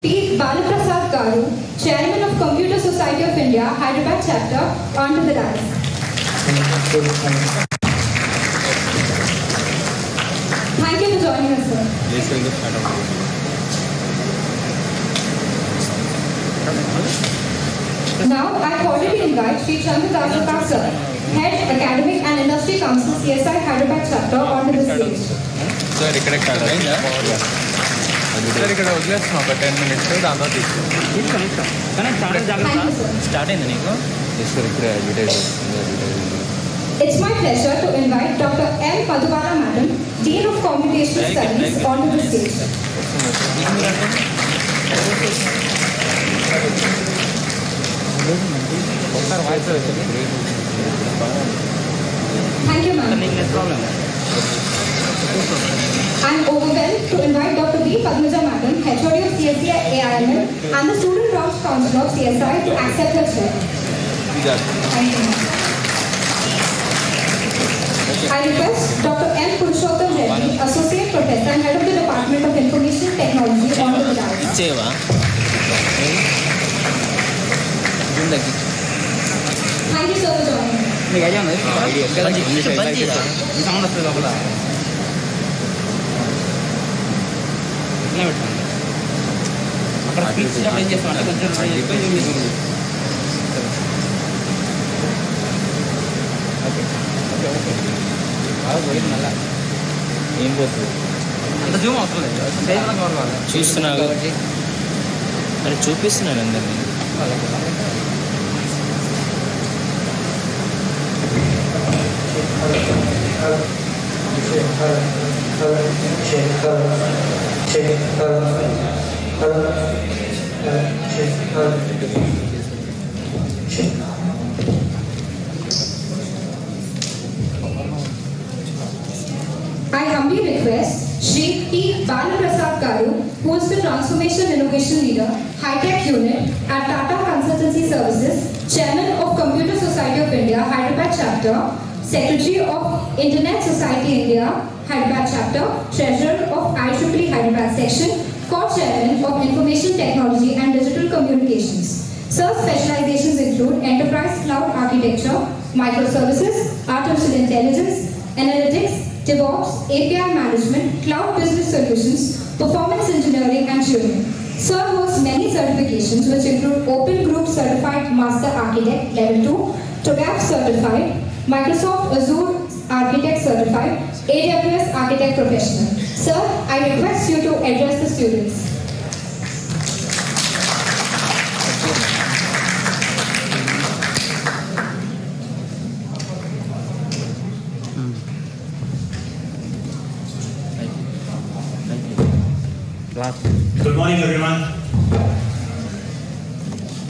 P. Balaprasad Garu, Chairman of Computer Society of India, Hyderabad Chapter, onto the dais. Thank you for joining us, sir. Now, I cordially invite Sri Chandra sir, Head Academic and Industry Council, CSI Hyderabad Chapter, onto the stage. Sir, ఇక్కడ వదిలేస్తున్నాం ఒక 10 minutes దాంతో Thank you, sir. Start అయింది నీకు sir ఇక్కడ advertise It's my pleasure to invite Dr. M. Madhubala Madam, Dean of Computational Studies, onto the stage. Thank you, ma'am. I am overwhelmed to invite Dr. B. Padmaja Madam, HOD of CSI AIML and the Student Routes Council of CSI to accept her chair. Thank you, ma'am. I request Dr. M. Purushottam Reddy, Associate Professor and Head of the Department of Information Technology, onto the dais. ఇచ్చేవా Thank you, sir, for joining me. మీకు idea ఉంది sound వస్తుంది లోపల ఇట్లా పెట్టండి అక్కడ speech ఏం చేస్తామంటే కొంచెం ఓకే ఓకే ఓకే బాగా పోయింది మళ్ళా ఏం పోతుంది అంత జూమ్ అవసరం లేదు సైజ్ కవర్ కావాలి చూస్తున్నా కాబట్టి అది చూపిస్తున్నాను అందరినీ I humbly request Shri P. Balaprasad Garu, who is the Transformation Innovation Leader, High-Tech Unit at Tata Consultancy Services, Chairman of Computer Society of India, Hyderabad Chapter, Secretary of Internet Society India, Hyderabad Chapter, Treasurer of IEEE Hyderabad Section, Co-Chairman of Information Technology and Digital Communications. Sir's specializations include Enterprise Cloud Architecture, Microservices, Artificial Intelligence, Analytics, DevOps, API Management, Cloud Business Solutions, Performance Engineering and Tuning. Sir holds many certifications which include Open Group Certified Master Architect Level 2, TOGAF Certified, Microsoft Azure Architect Certified, AWS Architect Professional. Sir, I request you to address the students. Good morning, everyone.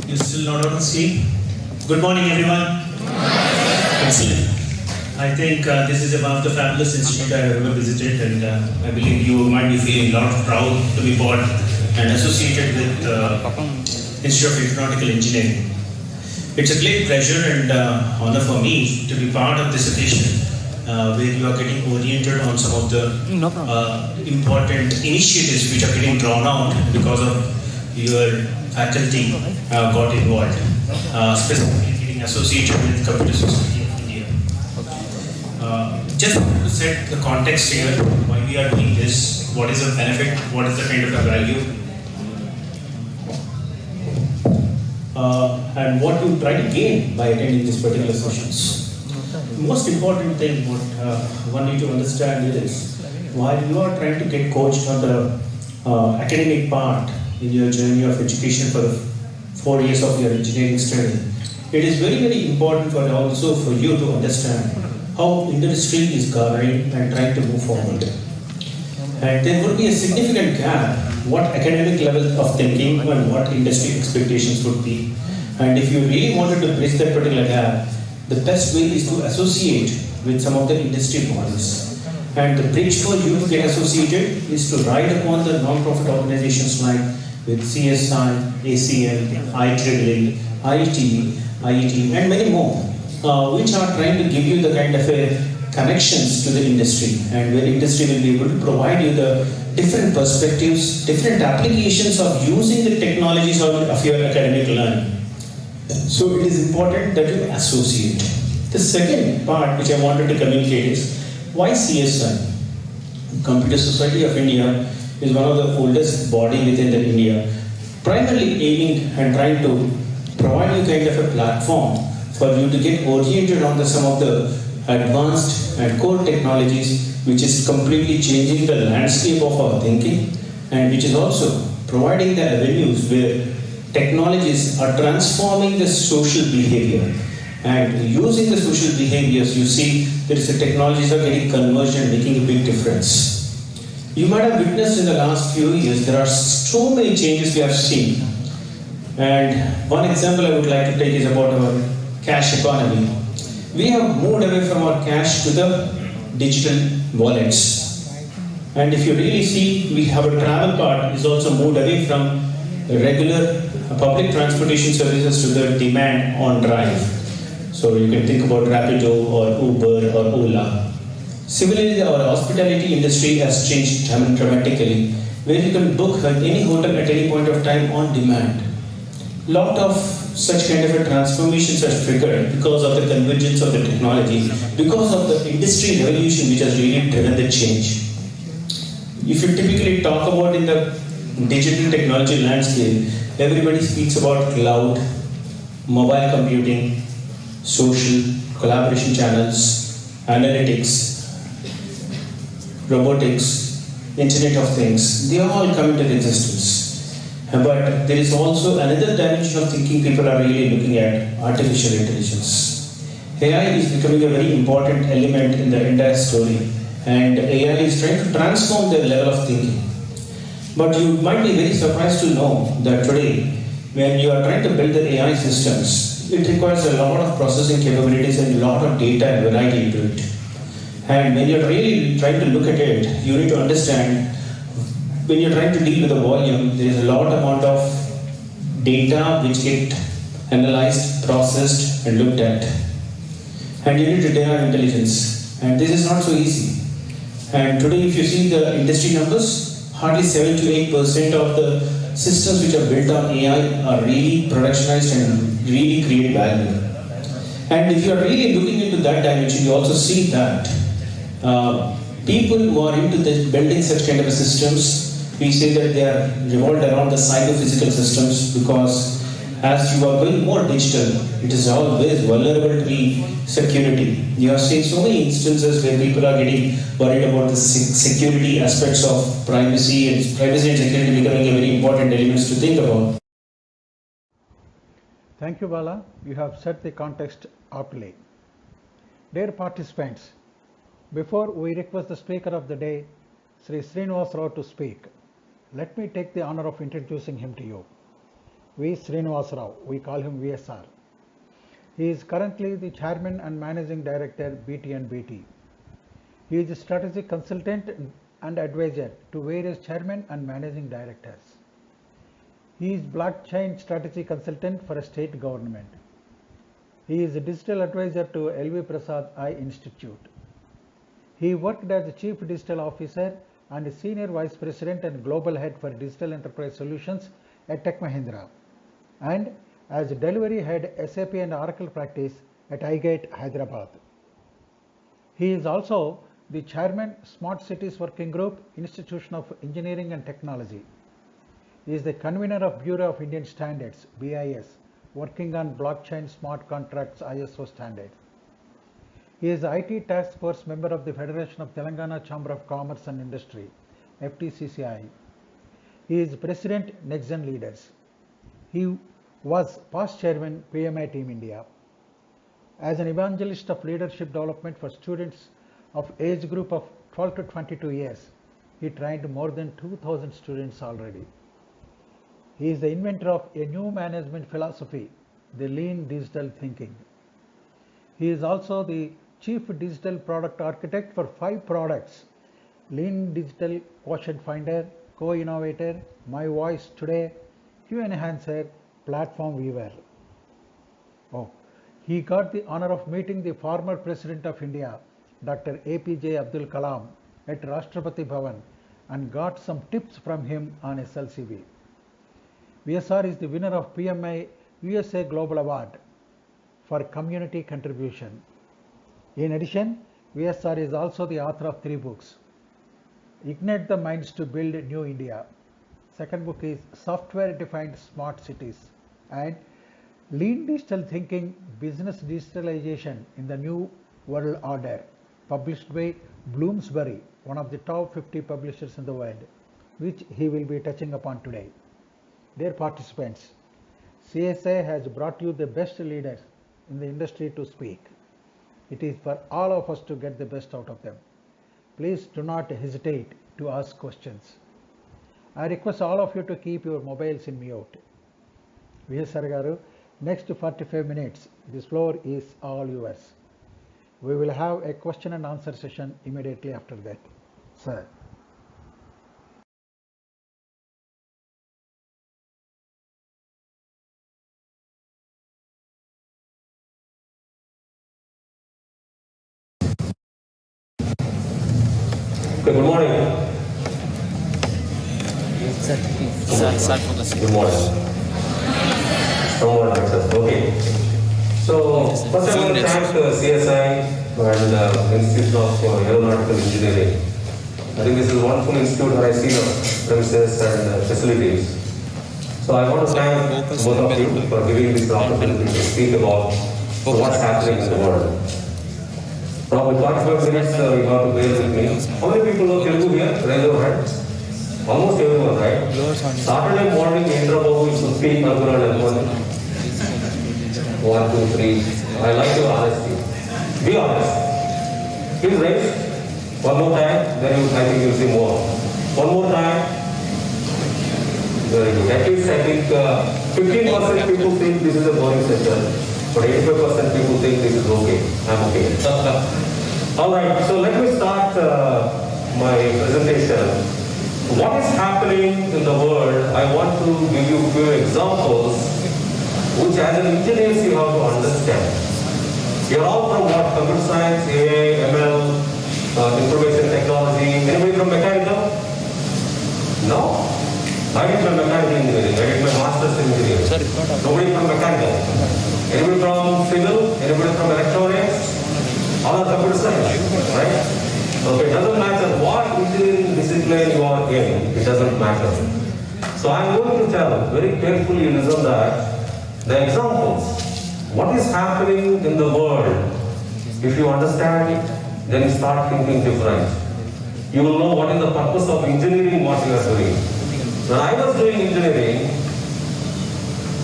You still not on sleep? Good morning, everyone. Excellent. I think this is one of the fabulous institute I have ever visited, and I believe you might be feeling a lot of proud to be part and associated with Institute of Aeronautical Engineering. It's a great pleasure and honor for me to be part of this occasion. Where you are getting oriented on some of the important initiatives which are getting drawn out because of your faculty got involved, specifically getting associated with Computer Society of India. Just to set the context here, why we are doing this, what is the benefit, what is the kind of a value, and what you try to gain by attending these particular sessions. The most important thing what one need to understand is while you are trying to get coached on the academic part in your journey of education for the 4 years of your engineering study, it is very, very important for also for you to understand how industry is garnering and trying to move forward. And there would be a significant gap what academic level of thinking and what industry expectations would be. And if you really wanted to bridge that particular gap, the best way is to associate with some of the industry bodies. And the bridge for you to get associated is to ride upon the non-profit organizations like with CSI, ACL, IEEE, IIT, and many more, which are trying to give you the kind of a connections to the industry, and where industry will be able to provide you the different perspectives, different applications of using the technologies of your academic learning. So it is important that you associate. The second part which I wanted to communicate is why CSI? Computer Society of India is one of the oldest body within the India, primarily aiming and trying to provide you kind of a platform for you to get oriented on some of the advanced and core technologies which is completely changing the landscape of our thinking, and which is also providing the avenues where technologies are transforming the social behavior. And using the social behaviors, you see there is a technologies are getting converged and making a big difference. You might have witnessed in the last few years, there are so many changes we have seen. And one example I would like to take is about our cash economy. We have moved away from our cash to the digital wallets. And if you really see, we have a travel card is also moved away from regular public transportation services to the demand on drive. So you can think about Rapido or Uber or Ola. Similarly, our hospitality industry has changed dramatically, where you can book any hotel at any point of time on demand. Lot of such kind of a transformations are triggered because of the convergence of the technology, because of the industry revolution which has really driven the change. If you typically talk about in the digital technology landscape, everybody speaks about cloud, mobile computing, social, collaboration channels, analytics, robotics, Internet of Things. They all come into existence. But there is also another dimension of thinking people are really looking at: artificial intelligence. AI is becoming a very important element in the entire story, and AI is trying to transform their level of thinking. But you might be very surprised to know that today, when you are trying to build the AI systems, it requires a lot of processing capabilities and a lot of data and variety into it. And when you're really trying to look at it, you need to understand, when you're trying to deal with the volume, there is a lot amount of data which get analyzed, processed, and looked at. And you need to data intelligence. And this is not so easy. And today, if you see the industry numbers, hardly 7 to 8% of the systems which are built on AI are really productionized and really create value. And if you are really looking into that dimension, you also see that people who are into building such kind of systems, we say that they are revolved around the cyber-physical systems, because as you are going more digital, it is always vulnerable to the security. You are seeing so many instances where people are getting worried about the security aspects of privacy and security becoming a very important elements to think about. Thank you, Bala. You have set the context aptly. Dear participants, before we request the speaker of the day, Sri Srinivas Rao, to speak, let me take the honor of introducing him to you. V. Srinivas Rao, we call him VSR. He is currently the Chairman and Managing Director, BT&BT. He is a strategic consultant and advisor to various chairmen and managing directors. He is blockchain strategy consultant for a state government. He is a digital advisor to LV Prasad Eye Institute. He worked as a Chief Digital Officer and Senior Vice President and Global Head for Digital Enterprise Solutions at Tech Mahindra, and as Delivery Head SAP and Oracle Practice at iGate Hyderabad. He is also the Chairman Smart Cities Working Group, Institution of Engineering and Technology. He is the convener of Bureau of Indian Standards, BIS, working on blockchain smart contracts ISO standard. He is the IT Task Force member of the Federation of Telangana Chamber of Commerce and Industry, FTCCI. He is President NextGen Leaders. He was past chairman PMI Team India. As an evangelist of leadership development for students of age group of 12 to 22 years, he trained more than 2,000 students already. He is the inventor of a new management philosophy, the lean digital thinking. He is also the Chief Digital Product Architect for 5 products: Lean Digital Quotient Finder, Co-Innovator, My Voice Today, Q Enhancer, Platform Weaver. He got the honor of meeting the former President of India, Dr. APJ Abdul Kalam at Rashtrapati Bhavan and got some tips from him on SLCV. VSR is the winner of PMI USA Global Award for community contribution. In addition, VSR is also the author of 3 books. Ignite the Minds to Build New India. Second book is Software Defined Smart Cities and Lean Digital Thinking, Business Digitalization in the New World Order, published by Bloomsbury, one of the top 50 publishers in the world, which he will be touching upon today. Dear participants, CSI has brought you the best leaders in the industry to speak. It is for all of us to get the best out of them. Please do not hesitate to ask questions. I request all of you to keep your mobiles in mute. VSR garu, next 45 minutes, this floor is all yours. We will have a question and answer session immediately after that. Sir. Okay, good morning. Start focusing. Good morning. Strong morning, Texas. Okay. So, first I want to thank CSI and Institute of Aeronautical Engineering. I think this is a wonderful institute where I see the premises and facilities. So I want to thank both of you for giving this opportunity to speak about what's happening in the world. Now with 45 minutes, you have to bear with me. How many people know Telugu here? Raise your hand. Almost everyone, right? Saturday morning, Indra Babu used to speak Nagura and everyone. 1, 2, 3. I like your honesty. Be honest. Please raise. One more time, then I think you'll see more. One more time. Very good. At least I think 15% people think this is a boring session, but 85% people think this is okay. I'm okay. All right, so let me start my presentation. What is happening in the world? I want to give you a few examples which as an engineer you have to understand. You're all from what? Computer science, AI, ML, information technology. Anybody from mechanical? No? I did my mechanical engineering. I did my master's in engineering. Nobody from mechanical. Anybody from civil? Anybody from electronics? All are computer science, right? Okay, it doesn't matter what engineering discipline you are in, it doesn't matter. So I'm going to tell, very carefully listen that, the examples. What is happening in the world? If you understand it, then you start thinking different. You will know what is the purpose of engineering, what you are doing. When I was doing engineering,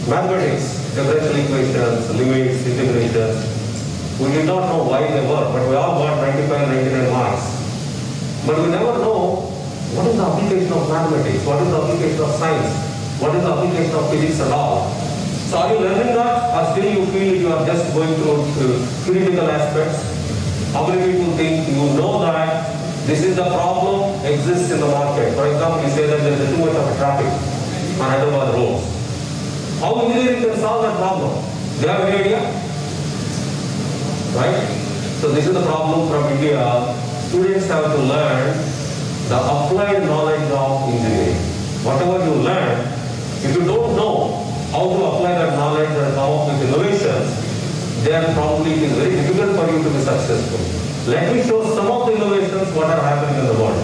mathematics, differential equations, limits, integrations, we did not know why they were, but we all got 95, 99 marks. But we never know what is the application of mathematics, what is the application of science, what is the application of physics and all. So are you learning that, or still you feel you are just going through theoretical aspects? How many people think you know that this is the problem exists in the market? For example, you say that there is too much of traffic on Hyderabad roads. How engineering can solve that problem? Do you have any idea? Right? So this is the problem from India. Students have to learn the applied knowledge of engineering. Whatever you learn, if you don't know how to apply that knowledge and come up with innovations, then probably it is very difficult for you to be successful. Let me show some of the innovations what are happening in the world.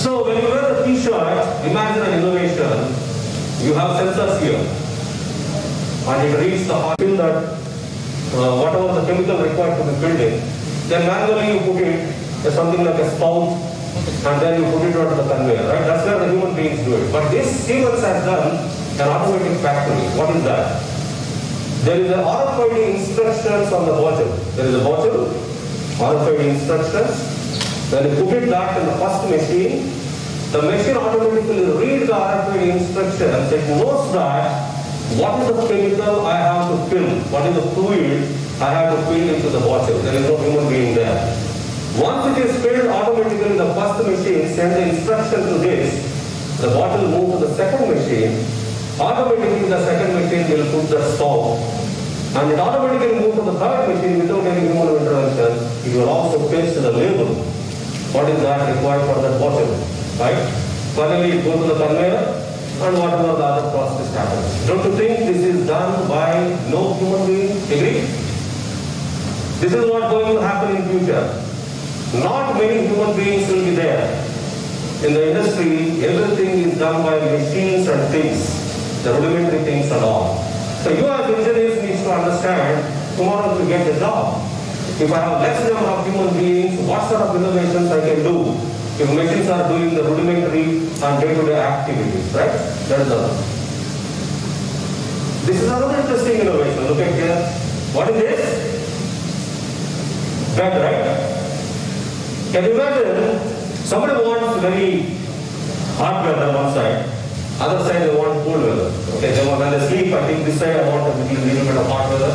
So when you wear a t-shirt, imagine an innovation. You have sensors here. And it reads the heart, feel that whatever the chemical required to be filled in, then manually you put it as something like a spout, and then you put it onto the conveyor, right? That's where the human beings do it. But this Siemens has done an automatic factory. What is that? There is an RFID instructions on the bottle. There is a bottle, RFID instructions. Then you put it back in the first machine. The machine automatically reads the RFID instructions. It knows that what is the chemical I have to fill, what is the fluid I have to fill into the bottle. There is no human being there. Once it is filled, automatically the first machine sends the instruction to this. The bottle moves to the second machine. Automatically the second machine will put the spout And it automatically moves to the third machine without any human intervention. It will also paste the label. What is that required for that bottle, right? Finally, it goes to the conveyor and whatever the other process happens. Don't you think this is done by no human being? Agree? This is what going to happen in future. Not many human beings will be there. In the industry, everything is done by machines and things, the rudimentary things and all. So you as engineers need to understand tomorrow to get the job. If I have less number of human beings, what sort of innovations I can do if machines are doing the rudimentary and day-to-day activities, right? That is all. This is another interesting innovation. Look at here. What is this? Bed, right? Can you imagine somebody wants very hot weather one side, other side they want cool weather. Okay, when I sleep, I think this side I want a little bit of hot weather.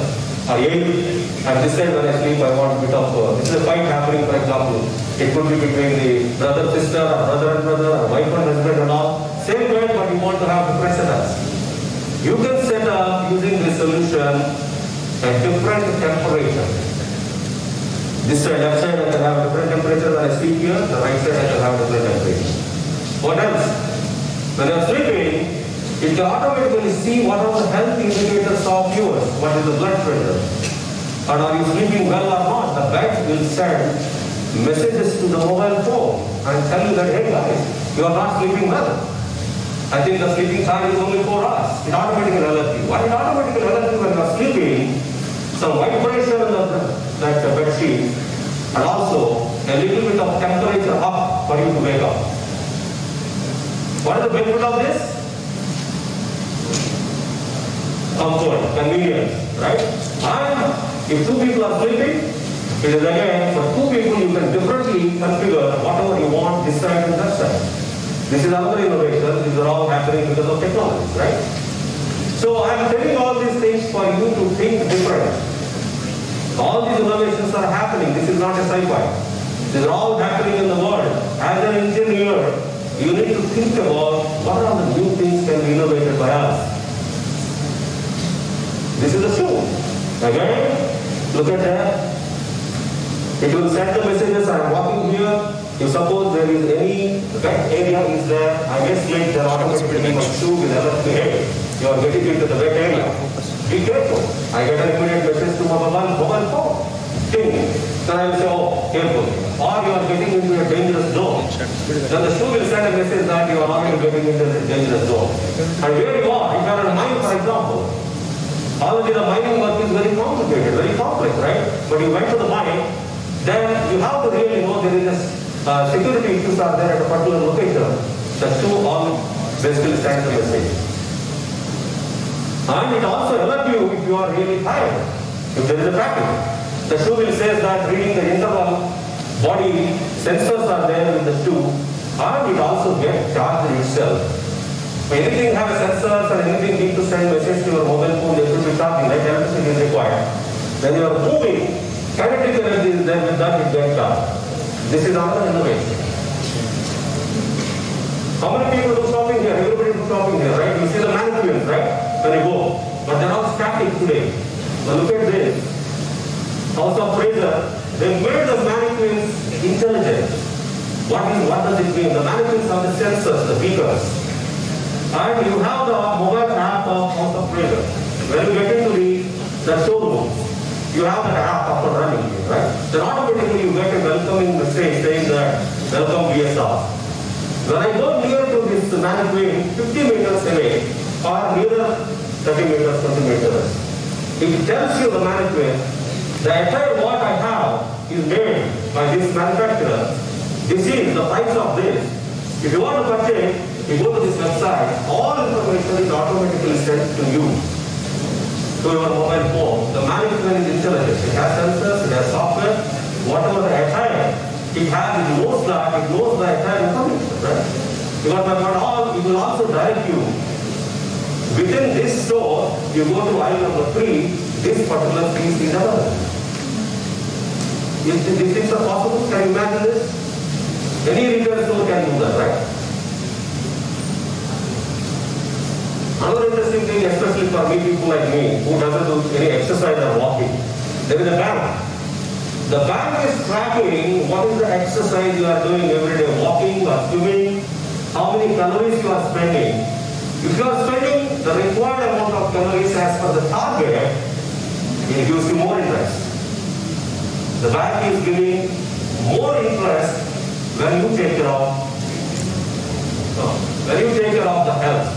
And this side when I sleep, I want a bit of, this is a fight happening, for example. It could be between the brother, sister, or brother and brother, or wife and husband and all. Same bed, but you want to have different setups. You can set up using this solution a different temperature. This side, left side, I can have different temperature when I sleep here. The right side, I can have different temperature. What else? When you're sleeping, it can automatically see what are the health indicators of yours. What is the blood pressure? And are you sleeping well or not? The bed will send messages to the mobile phone and tell you that, hey guys, you are not sleeping well. I think the sleeping time is only 4 hours. It automatically alerts you. What it automatically alerts you when you are sleeping? Some vibration in that bed sheet and also a little bit of temperature up for you to wake up. What is the benefit of this? Comfort, convenience, right? And if 2 people are sleeping, it is again for 2 people you can differently configure whatever you want this side and that side. This is another innovation. These are all happening because of technology, right? So I am telling all these things for you to think different. All these innovations are happening. This is not a sci-fi. These are all happening in the world. As an engineer, you need to think about what are the new things can be innovated by us. This is the shoe. Again, look at that. It will send the messages. I am walking here. If suppose there is any wet area is there, I may slip, then automatically my shoe will alert me, hey, you are getting into the wet area. Be careful. I get an immediate message to my mobile phone. Ding. Then I will say, oh, careful. Or you are getting into a dangerous zone. Then the shoe will send a message that you are already getting into a dangerous zone. And where you are, if you are in a mine, for example, already the mining work is very complicated, very complex, right? But you went to the mine, then you have to really know there is a security issues are there at a particular location. The shoe all basically sends a message. And it also alerts you if you are really tired. If there is a traffic, the shoe will say that reading the interval body sensors are there with the shoe, and it also gets charged itself. When anything has sensors and anything need to send message to your mobile phone, they should be charging, like electricity is required. When you are moving, kinetic energy is there, with that it gets charged. This is another innovation. How many people do shopping here? Everybody do shopping here, right? You see the mannequins, right? When you go. But they're all static today. Now look at this. House of Fraser, they made the mannequins intelligent. What does it mean? The mannequins are the sensors, the beacons. And you have the mobile app of House of Fraser. When you get into the showroom, you have that app up and running, right? Then automatically you get a welcoming message saying that, welcome VSR. When I go near to this mannequin 50 meters away, or nearer 30 meters, 20 meters, it tells you the mannequin, the entire what I have is made by this manufacturer. This is the price of this. If you want to purchase, you go to this website, all information is automatically sent to you. To your mobile phone. The mannequin is intelligent. It has sensors, it has software, whatever the attire it has, it knows that, it knows the attire information, right? Because it will also direct you. Within this store, you go to aisle number 3, this particular piece is available. If these things are possible, can you imagine this? Any retail store can do that, right? Another interesting thing, especially question for me, people like me, who doesn't do any exercise or walking. There is a bank. The bank is tracking what is the exercise you are doing every day, walking or swimming, how many calories you are spending. If you are spending the required amount of calories as per the target, it gives you more interest. The bank is giving more interest when you take care of the health.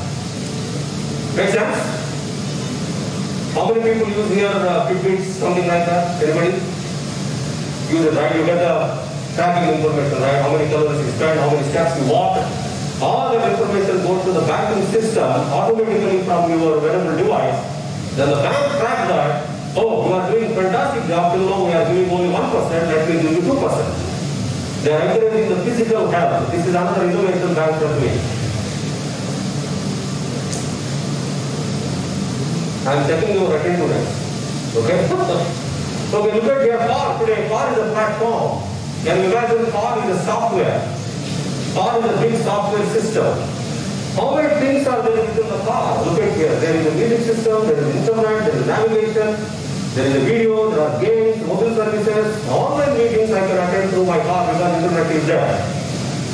Make sense? How many people use here Fitbits, something like that? Anybody? Use it, right? You get the tracking information, right? How many calories you spend, how many steps you walk. All that information goes to the banking system automatically from your wearable device. Then the bank tracks that. Oh, you are doing fantastic job, till now we are doing only 1%, let me give you 2%. They are encouraging the physical health. This is another innovation banks are doing. I am checking your attendance. Okay? Okay, look at your car today. Car is a platform. Can you imagine car is a software? Car is a big software system. How many things are there within the car? Look at here. There is a music system, there is internet, there is navigation, there is a video, there are games, mobile services. Online meetings I can attend through my car because internet is there.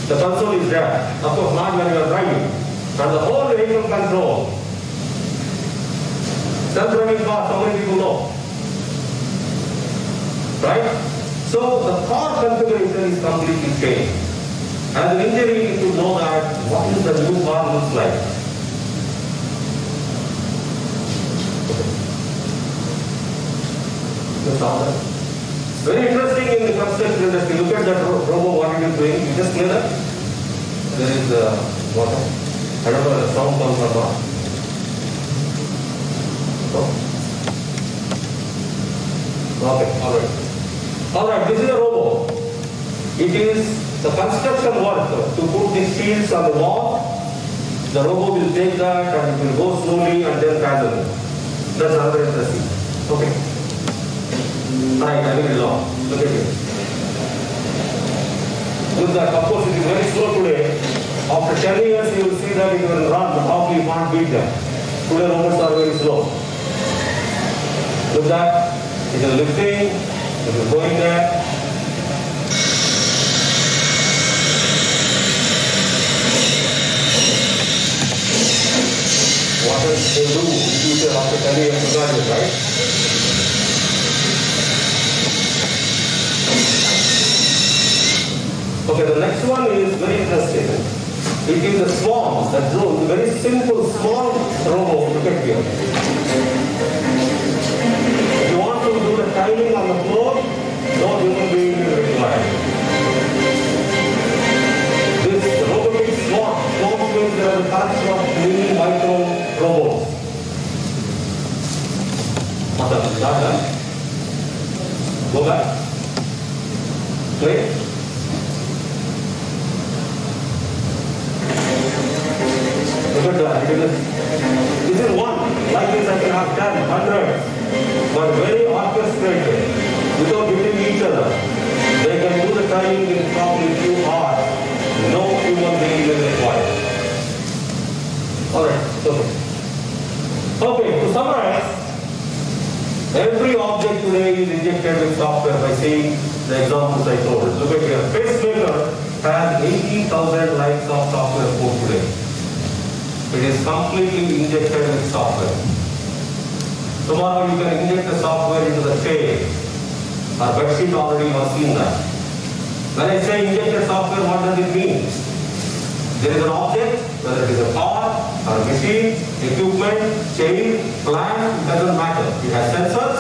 The console is there. Of course, not when you are driving. And the whole vehicle control. Self-driving car, how many people know? Right? So the car configuration is completely changed. As an engineer, you need to know that what is the new car looks like. Very interesting in the construction industry. Look at that robo, what it is doing. You just clear that? There is water. I don't know, the sound comes from what. Okay, alright. Alright, this is a robo. It is the construction work to put these shields on the wall. The robo will take that and it will go slowly and then paddle. That's another interesting. Okay. Right, I think it's long. Look at it. Look that, of course, it is very slow today. After 10 years, you will see that it will run, but how you can't beat them. Today, robots are very slow. Look that, it is lifting, it is going there. What does they do in future after 10 years of driving, right? Okay, the next one is very interesting. It is a swarm, that drone, very simple, small robot. Look at here. If you want to do the timing on the floor, no human being is required. This robotic swarm means there are a collection of mini micro robots. Go back. Play. Look at that. This is one. Like this I can have 10, 100. But very orchestrated. Without hitting each other. They can do the timing in probably few hours. No human being is required. Alright, okay. Okay, to summarize, every object today is injected with software by seeing the examples I told. Look at here. Pacemaker has 80,000 lines of software code today. It is completely injected with software. Tomorrow you can inject the software into the chair. Our bedsheet already has seen that. When I say injected software, what does it mean? There is an object, whether it is a car, or a machine, equipment, chain, plant, it doesn't matter. It has sensors,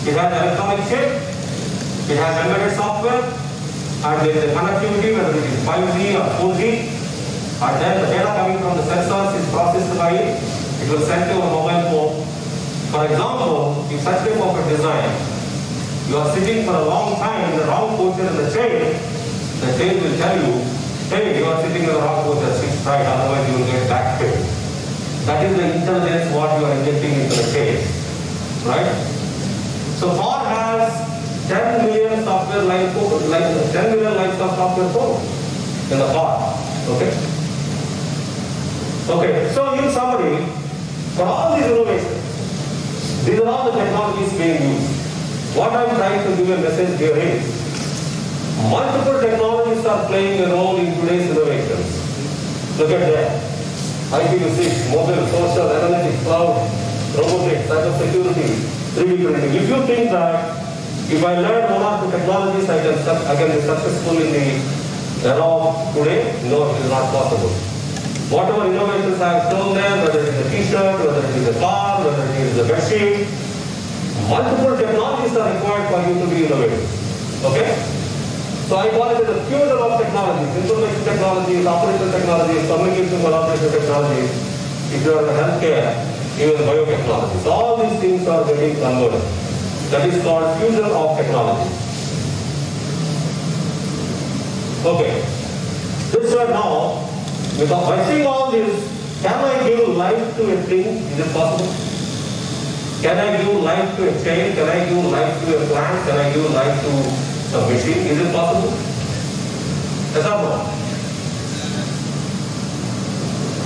it has electronic chip, it has embedded software, and there is a connectivity, whether it is 5G or 4G, and then the data coming from the sensors is processed by it. It will send to a mobile phone. For example, if such type of a design, you are sitting for a long time in the wrong posture in the chain will tell you, hey, you are sitting in the wrong posture, sit right, otherwise you will get back pain. That is the intelligence what you are injecting into the chain, right? So Ford has 10 million software line code, 10 million lines of software code in the car, okay? Okay, so in summary, For all these innovations, these are all the technologies being used. What I am trying to give a message here is, multiple technologies are playing a role in today's innovations. Look at that. IPv6, mobile, social, analytics, cloud, robotics, cyber security, 3D printing. If you think that if I learn one or two technologies, I can be successful in the era of today, no, it is not possible. Whatever innovations I have shown there, whether it is a t-shirt, whether it is a car, whether it is a bedsheet, multiple technologies are required for you to be innovative. Okay? So I call it as a fusion of technologies, information technologies, operational technologies, communication collaboration technologies, if you are in healthcare, even biotechnology. So all these things are getting converged. That is called fusion of technology. Okay. This one now, by seeing all this, can I give life to a thing? Is it possible? Can I give life to a child? Can I give life to a plant? Can I give life to a machine? Is it possible? Yes or no?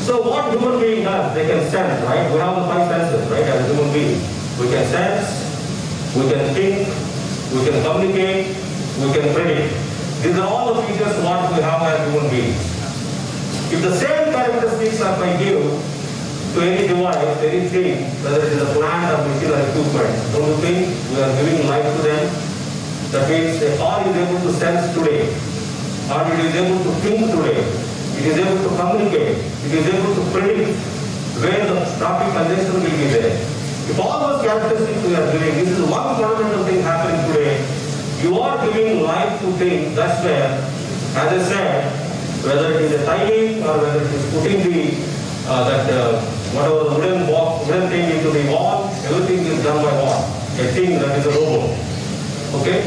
So what human being does, they can sense, right? We have the five senses, right? As a human being, we can sense, we can think, we can communicate, we can predict. These are all the features what we have as human beings. If the same characteristics are I give to any device, anything, whether it is a plant or machine or equipment, don't you think we are giving life to them? That means a car is able to sense today, or it is able to think today, it is able to communicate, it is able to predict where the traffic congestion will be there. If all those characteristics we are giving, this is one fundamental thing happening today. You are giving life to things, that's where, as I said, whether it is a tiling or whether it is putting the whatever the wooden thing into the wall, everything is done by what? A thing that is a robot. Okay?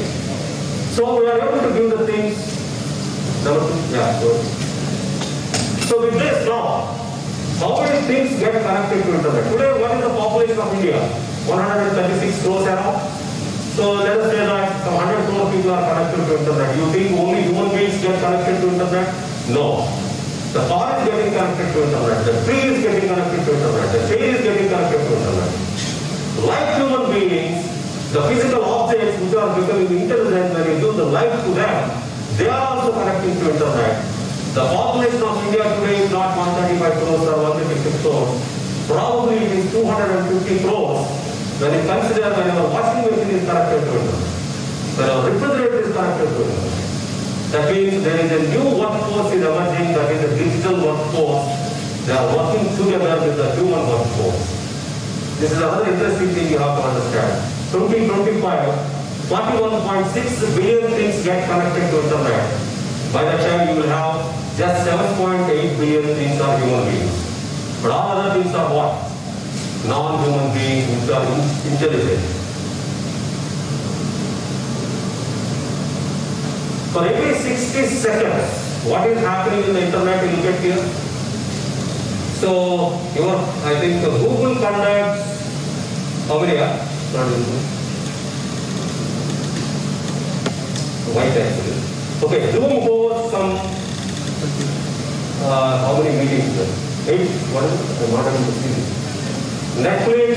So we are able to give the things. Number two, yeah, good. So with this now, how many things get connected to internet? Today, what is the population of India? 136 crores around. So let us say that some 100 crore people are connected to internet. You think only human beings get connected to internet? No. The car is getting connected to internet. The tree is getting connected to internet. The chair is getting connected to internet. Like human beings, the physical objects which are becoming intelligent, when you give the life to them, they are also connecting to internet. The population of India today is not 135 crores or 156 crores. Probably it is 250 crores when you consider when your washing machine is connected to internet, when your refrigerator is connected to internet. That means there is a new workforce is emerging, that is a digital workforce. They are working together with the human workforce. This is another interesting thing you have to understand. 2025, 41.6 billion things get connected to internet. By that time you will have just 7.8 billion things are human beings. But all other things are what? Non-human beings which are intelligent. For every 60 seconds, what is happening in the internet, you look at here. So, I think Google conducts, how many are? Not Google. White actually. Okay, Zoom hosts some, how many meetings? 8, what is it? I'm not able to see this. Netflix,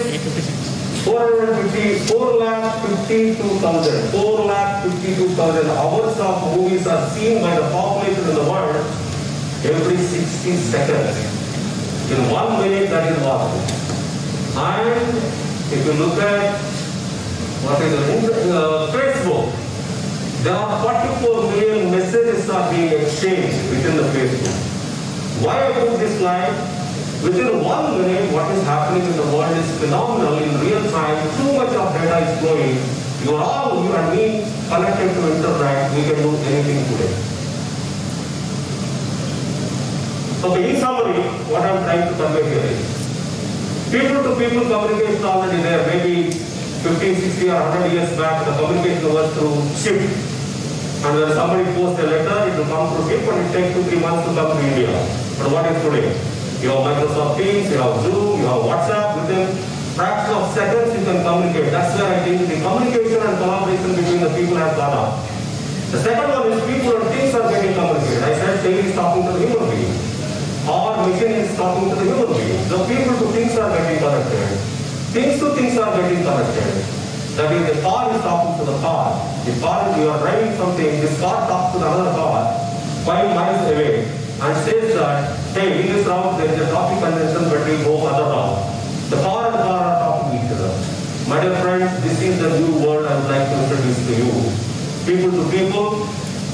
452,000 hours of movies are seen by the population in the world every 60 seconds. In 1 minute, that is what. And if you look at what is Facebook, there are 44 million messages are being exchanged within the Facebook. Why I put this slide? Within 1 minute, what is happening in the world is phenomenal in real time. Too much of data is flowing. You and me connected to internet, we can do anything today. Okay, in summary, what I am trying to convey here is, people-to-people communication already there. Maybe 50, 60 or 100 years back, the communication was through ship. And when somebody posts a letter, it will come through ship and it takes 2-3 months to come to India. But what is today? You have Microsoft Teams, you have Zoom, you have WhatsApp. Within fraction of seconds, you can communicate. That's where I think the communication and collaboration between the people has gone up. The second one is people and things are getting communicated. I said Taylor is talking to the human being. or machine is talking to the human being. The people to things are getting connected. Things to things are getting connected. That is, the car is talking to the car. The car, you are driving something, this car talks to another car 5 miles away and says that, hey, in this route there is a traffic congestion, but we go other route. The car and the car are talking to each other. My dear friends, this is the new world I would like to introduce to you. People to people,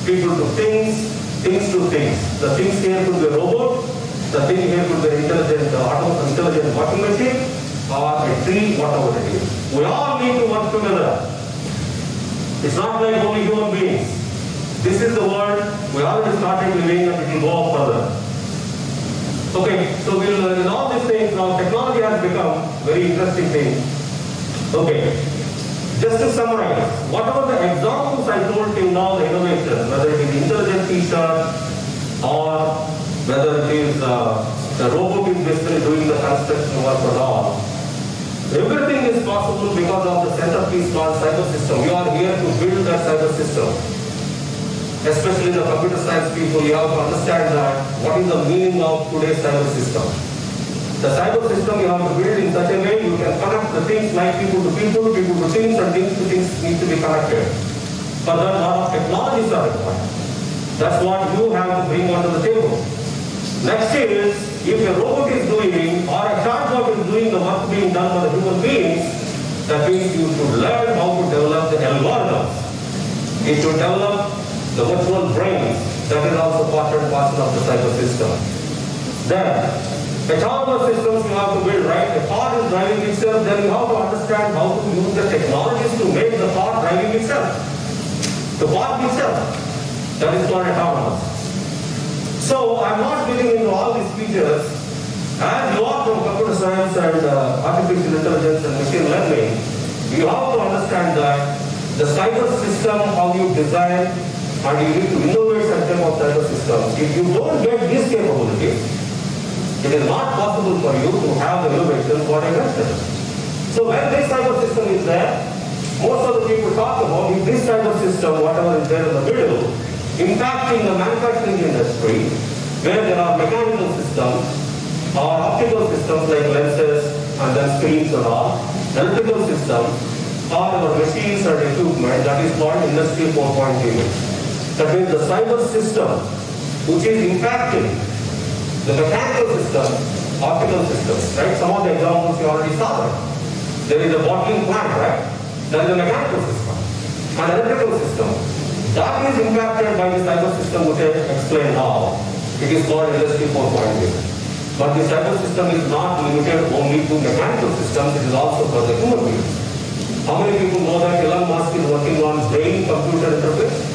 people to things, things to things. The things here could be a robot, the thing here could be an intelligent washing machine, or a tree, whatever it is. We all need to work together. It's not like only human beings. This is the world we already started living and it will go up further. Okay, so we'll in all these things now technology has become very interesting thing. Okay, just to summarize, whatever the examples I told till now, the innovation, whether it is intelligent t-shirt or whether it is the robot is basically doing the construction work and all, everything is possible because of the centerpiece called cyber system. You are here to build that cyber system. Especially the computer science people, you have to understand that what is the meaning of today's cyber system. The cyber system you have to build in such a way you can connect the things like people to people to things, and things to things need to be connected. For that, a lot of technologies are required. That's what you have to bring onto the table. Next is, if a robot is doing or a chatbot is doing the work being done by the human beings, that means you should learn how to develop the algorithms. You should develop the virtual brains. That is also part and parcel of the cyber system. Then, autonomous systems you have to build, right? The car is driving itself, then you have to understand how to use the technologies to make the car driving itself. The park itself. That is called autonomous. So, I'm not getting into all these features. As you are from computer science and artificial intelligence and machine learning, you have to understand that the cyber system, how you design, and you need to innovate some type of cyber system. If you don't get these capabilities, it is not possible for you to have the innovation what I mentioned. So when this cyber system is there, most of the people talk about if this cyber system, whatever is there in the middle, impacting the manufacturing industry, where there are mechanical systems or optical systems like lenses and then screens and all, electrical systems, or our machines and equipment, that is called Industry 4.0. That means the cyber system, which is impacting the mechanical system, optical systems, right? Some of the examples you already saw that. There is a bottling plant, right? That is a mechanical system. An electrical system. That is impacted by the cyber system, which I explained now. It is called Industry 4.0. But the cyber system is not limited only to mechanical systems, it is also for the human beings. How many people know that Elon Musk is working on brain-computer interface?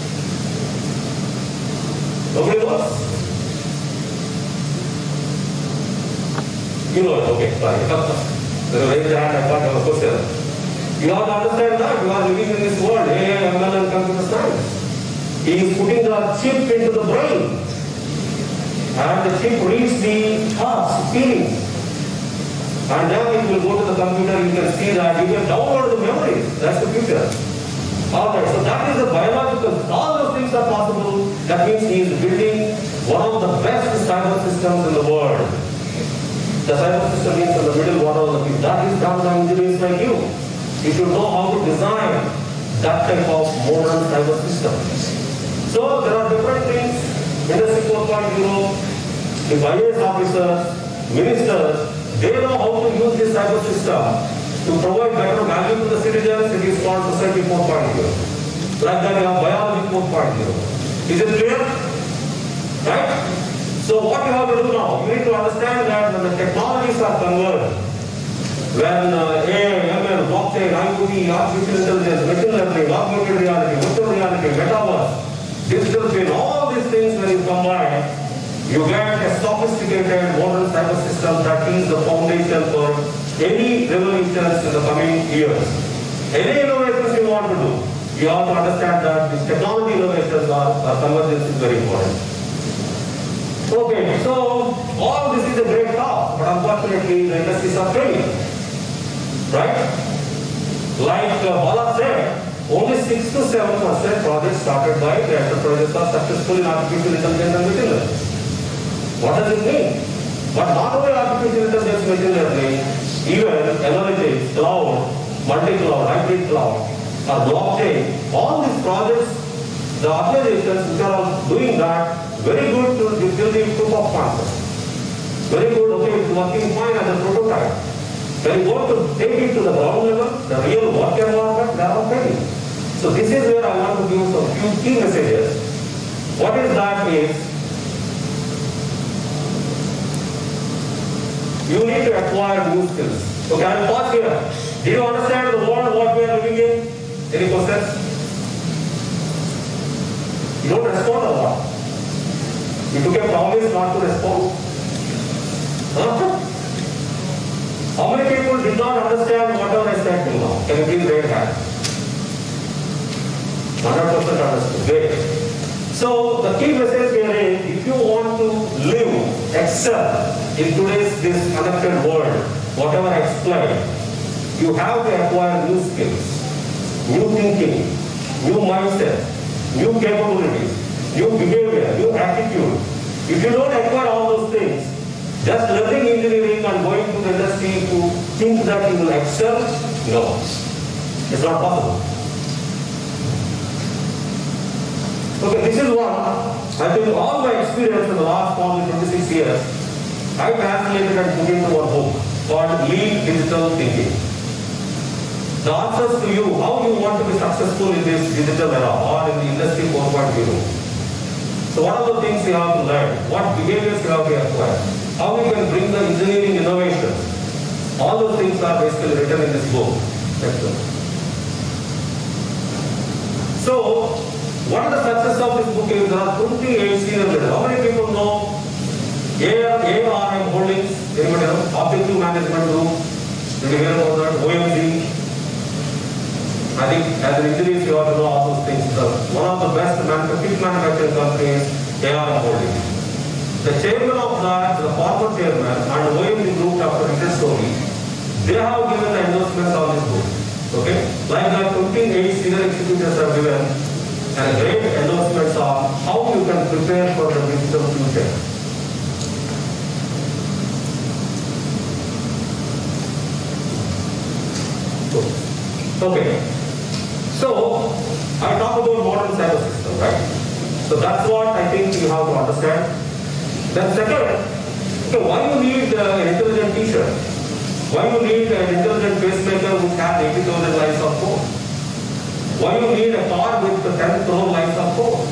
Nobody knows? You know it, okay, sorry. There is a raised hand, I thought I was question. You have to understand that you are living in this world, AI, ML and computer science. He is putting the chip into the brain. And the chip reads the thoughts, feelings. And then it will go to the computer, you can see that, you can download the memories. That's the future. Alright, so that is the biological, all those things are possible. That means he is building one of the best cyber systems in the world. The cyber system means in the middle, what are the things? That is done by engineers like you. You should know how to design that type of modern cyber system. So there are different things. Industry 4.0, the IAS officers, ministers, they know how to use this cyber system to provide better value to the citizens. It is called Society 4.0. Like that you have Biology 4.0. Is it clear? Right? So what you have to do now, you need to understand that when the technologies are converged, when AI, ML, blockchain, IoT, artificial intelligence, machine learning, augmented reality, virtual reality, metaverse, digital twin, all these things when you combine, you get a sophisticated modern cyber system that is the foundation for any revolutions in the coming years. Any innovations you want to do, you have to understand that these technology innovations are convergence is very important. Okay, so all this is a great talk, but unfortunately the industries are failing. Right? Like Bala said, only 6 to 7% projects started by the enterprises are successful in artificial intelligence and machine learning. What does it mean? But not only artificial intelligence, machine learning, even analytics, cloud, multi-cloud, hybrid cloud, or blockchain, all these projects, the organizations which are doing that, very good to build the proof of concept. Very good, okay, it's working fine as a prototype. When you want to take it to the ground level, the real work environment, they are all failing. So this is where I want to give some few key messages. What is that is, you need to acquire new skills. Okay, I'll pause here. Do you understand the world what we are living in? Any questions? You don't respond or what? You took a promise not to respond? Huh? How many people did not understand whatever I said till now? Can you please raise hand? 100% understood. Great. So the key message here is, if you want to live, excel in today's this connected world, whatever I explained, you have to acquire new skills, new thinking, new mindset, new capabilities, new behavior, new attitude. If you don't acquire all those things, just learning engineering and going to the industry to think that you will excel, no, it's not possible. Okay, this is one, I think all my experience in the last probably 26 years, I translated and put into one book called Lean Digital Thinking. The answers to you, how you want to be successful in this digital era or in the industry 4.0. So what are the things you have to learn? What behaviors you have to acquire? How you can bring the engineering innovations? All those things are basically written in this book. So, what is the success of this book is there are 28 senior leaders. How many people know ARM Holdings? Anybody know? Objective Management Group. Did you hear about that? OMG. I think as an engineer you ought to know all those things. One of the best manufacturing companies, ARM Holdings. The chairman of that, the former chairman, and OMG Group, Dr. Richard Story, they have given the endorsements on this book. Okay? Like the 28 senior executives have given and great endorsements on how you can prepare for the digital future. Okay. So, I talk about modern cyber system, right? So that's what I think you have to understand. Then second, okay, why you need an intelligent teacher? Why you need an intelligent pacemaker which has 80,000 lines of code? Why you need a car with 10 crore lines of code?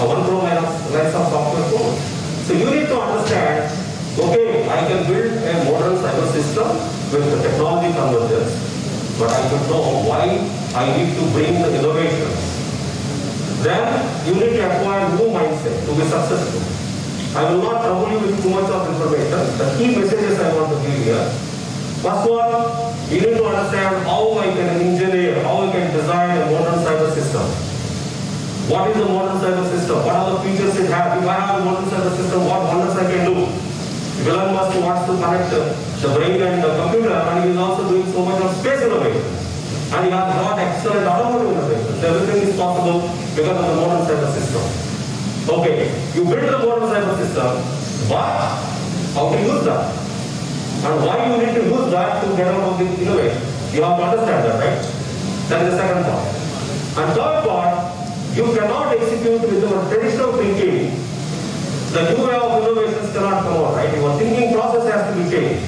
A 1 crore lines of software code? So you need to understand, okay, I can build a modern cyber system with the technology convergence, but I should know why I need to bring the innovation. Then you need to acquire new mindset to be successful. I will not trouble you with too much of information. The key messages I want to give here. First one, you need to understand how I can engineer, how I can design a modern cyber system. What is a modern cyber system? What are the features it has? If I have a modern cyber system, what wonders I can do? If Elon Musk wants to connect the brain and the computer, and he is also doing so much of space innovation. And he has got excellent automotive innovation. Everything is possible because of the modern cyber system. Okay, you build the modern cyber system, but how to use that? And why you need to use that to get out of this innovation? You have to understand that, right? That is the second part. And third part, you cannot execute with your traditional thinking. The new way of innovations cannot come out, right? Your thinking process has to be changed.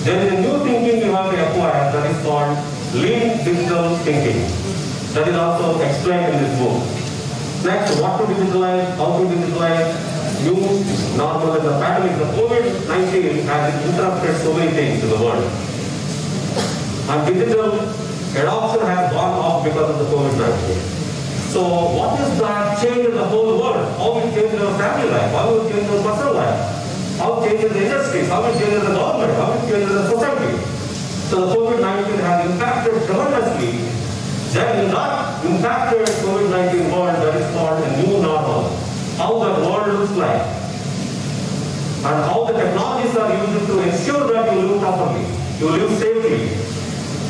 There is a new thinking you have to acquire that is called lean digital thinking. That is also explained in this book. Next, what to digitalize, how to digitalize, new normal and the pandemic. The COVID-19 has interrupted so many things in the world. And digital adoption has gone off because of the COVID-19. So what is that change in the whole world? How it changes your family life? How it changes your personal life? How it changes the industries? How it changes the government? How it changes the society? So the COVID-19 has impacted tremendously. Then in that impacted COVID-19 world, that is called a new normal. How the world looks like. And how the technologies are used to ensure that you live properly. You live safely.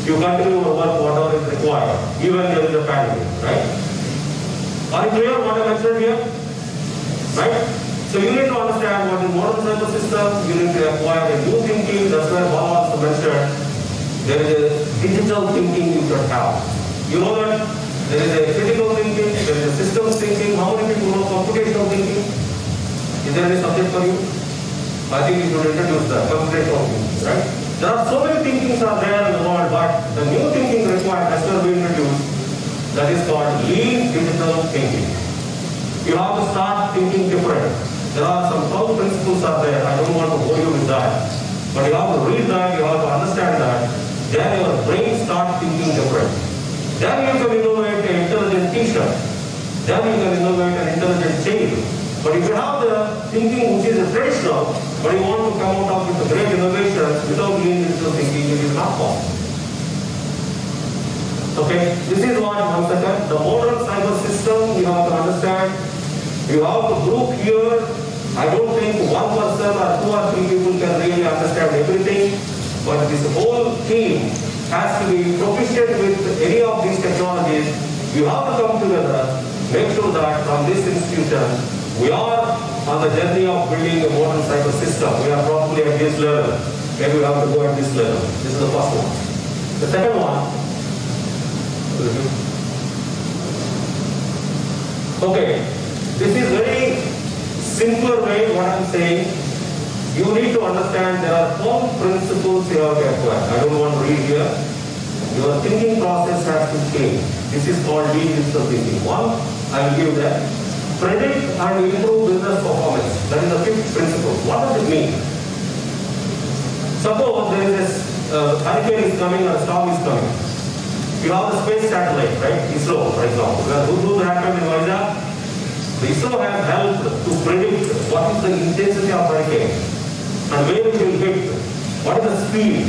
You continue your work whatever is required. Even there is a pandemic, right? Are you clear what I mentioned here? Right? So you need to understand what is modern cyber system, you need to acquire a new thinking, that's where Bala also mentioned, there is a digital thinking you should have. You know that there is a critical thinking, there is a systems thinking, how many people know computational thinking? Is there any subject for you? I think you should introduce that, computational thinking, right? There are so many thinkings are there in the world, but the new thinking required, as well we introduced, that is called lean digital thinking. You have to start thinking different. There are some 12 principles are there. I don't want to bore you with that. But you have to read that, you have to understand that. Then your brain starts thinking different. Then you can innovate an intelligent teacher. Then you can innovate an intelligent child. But if you have the thinking which is traditional, but you want to come out with a great innovation without lean digital thinking, it is not possible. Okay, this is what one second. The modern cyber system you have to understand. You have to group here. I don't think one person or two or three people can really understand everything, but this whole team has to be proficient with any of these technologies. You have to come together, make sure that from this institution, we are on the journey of building a modern cyber system. We are probably at this level. Maybe we have to go at this level. This is the first one. The second one. Okay, this is very simpler way what I'm saying. You need to understand there are 12 principles you have to acquire. I don't want to read here. Your thinking process has to change. This is called lean digital thinking. One, I will give that. Predict and improve business performance. That is the fifth principle. What does it mean? Suppose there is this hurricane is coming or a storm is coming. You have the space satellite, right? ISRO, for example. Who happened in Vizag? The ISRO has helped to predict what is the intensity of hurricane and where it will hit. What is the speed?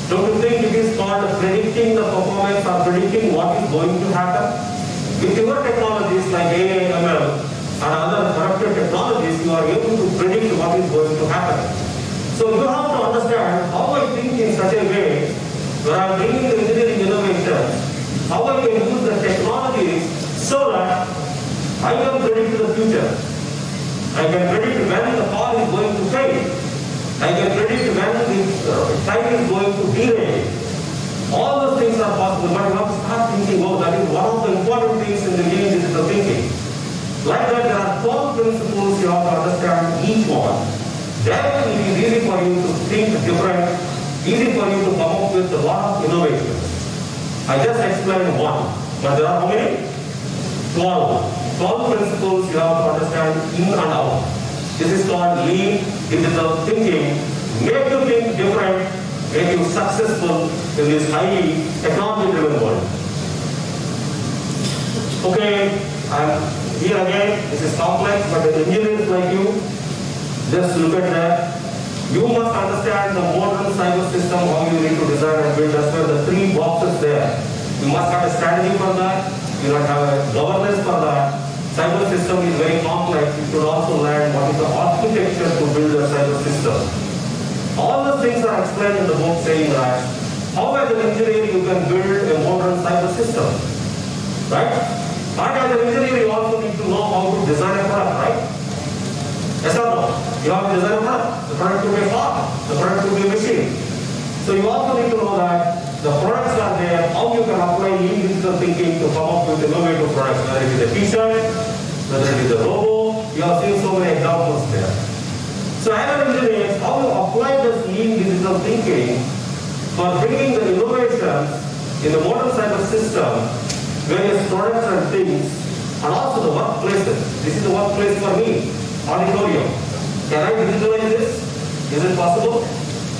Don't you think it is called predicting the performance or predicting what is going to happen? With your technologies like AI, ML and other corrupted technologies, you are able to predict what is going to happen. So you have to understand how I think in such a way where I am bringing the engineering innovation, how I can use the technologies so that I can predict the future. I can predict when the car is going to fail. I can predict when the train is going to derail. All those things are possible, but you have to start thinking, oh, that is one of the important things in the lean digital thinking. Like that, there are 12 principles you have to understand each one. Then it is easy for you to think different, easy for you to come up with a lot of innovations. I just explained one, but there are how many? 12. 12 principles you have to understand in and out. This is called lean digital thinking. Make you think different, make you successful in this highly technology-driven world. Okay, I'm here again. This is complex, but the engineers like you, just look at that. You must understand the modern cyber system, how you need to design and build. That's where the 3 boxes there. You must have a strategy for that. You must have a governance for that. Cyber system is very complex. You should also learn what is the architecture to build a cyber system. All the things are explained in the book saying that how as an engineer you can build a modern cyber system. Right? But as an engineer you also need to know how to design a product, right? Yes or no? You have to design a product. The product could be a car. The product could be a machine. So you also need to know that the products are there, how you can apply lean digital thinking to come up with innovative products, whether it is a t-shirt, whether it is a robo. You have seen so many examples there. So as an engineer, how you apply this lean digital thinking for bringing the innovations in the modern cyber system, various products and things, and also the workplaces. This is the workplace for me, auditorium. Can I digitalize this? Is it possible?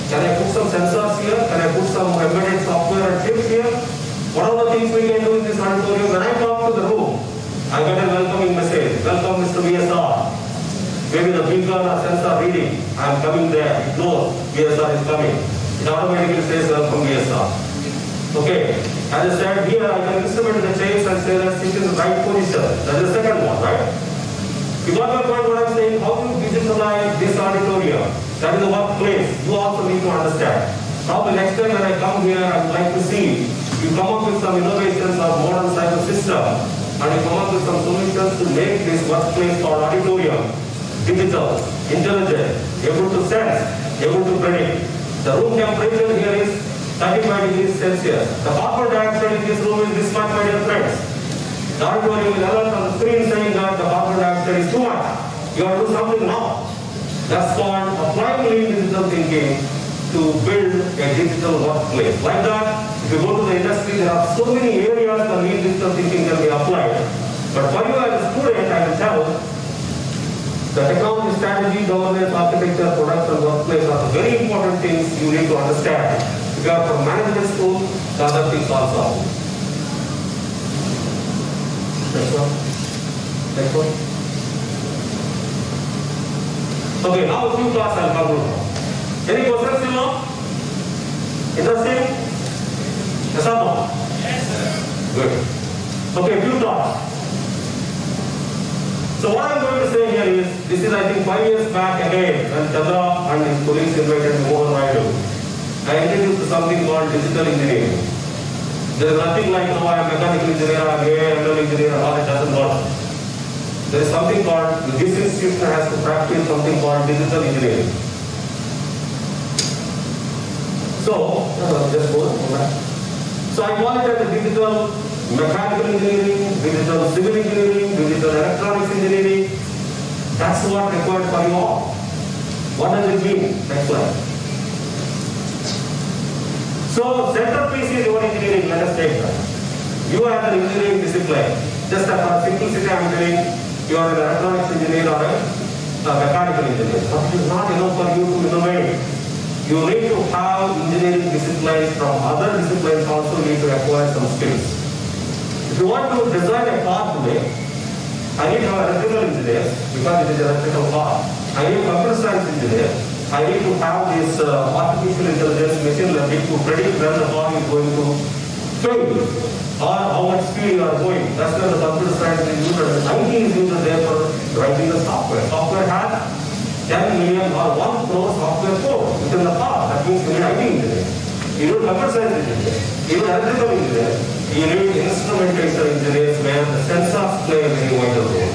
Can I put some sensors here? Can I put some embedded software and chips here? What are the things we can do in this auditorium? When I come to the room, I get a welcoming message. Welcome, Mr. VSR. Maybe the beacon or sensor reading. I am coming there. It knows VSR is coming. It automatically says welcome VSR. Okay. As I said here, I can instrument the chairs and say that sit in the right position. That is the second one, right? You got my point what I'm saying? How do you digitalize this auditorium? That is the workplace. You also need to understand. Now the next time when I come here, I would like to see you come up with some innovations of modern cyber system and you come up with some solutions to make this workplace called auditorium digital, intelligent, able to sense, able to predict. The room temperature here is 35 degrees Celsius. The carbon dioxide in this room is this much, my dear friends. The auditorium will alert on the screen saying that the carbon dioxide is too much. You have to do something now. That's called applying lean digital thinking to build a digital workplace. Like that, if you go to the industry, there are so many areas where lean digital thinking can be applied. But for you as a student, I will tell the technology strategy, governance, architecture, products, and workplace are the very important things you need to understand. If you are from management school, the other things also. Next one. Next one. Okay, now a few thoughts I'll cover. Any questions still now? Interesting? Yes or no? Yes, sir. Good. Okay, a few thoughts. So what I'm going to say here is, this is I think 5 years back again, when Chandra and his colleagues invited Mohan Raidu. I introduced something called digital engineering. There is nothing like, no, I am mechanical engineer, I am ML engineer, and all, it doesn't work. There is something called, this institution has to practice something called digital engineering. So, just go back. So I call it as a digital mechanical engineering, digital civil engineering, digital electronics engineering. That's what required for you all. What does it mean? Next slide. So, centerpiece is your engineering, let us take that. You are an engineering discipline. Just for simplicity I am doing, you are an electronics engineer or a mechanical engineer. But it is not enough for you to innovate. You need to have engineering disciplines from other disciplines also need to acquire some skills. If you want to design a car today, I need to have electrical engineers because it is an electrical car. I need a computer science engineer. I need to have this artificial intelligence machine learning to predict when the car is going to fail or how much speed you are going. That's where the computer science is used and IT is used there for writing the software. Software has 10 million or 1 crore software code within the car. That means you need IT engineer. You need computer science engineer. You need electrical engineer. You need instrumentation engineers where the sensors play a very vital role.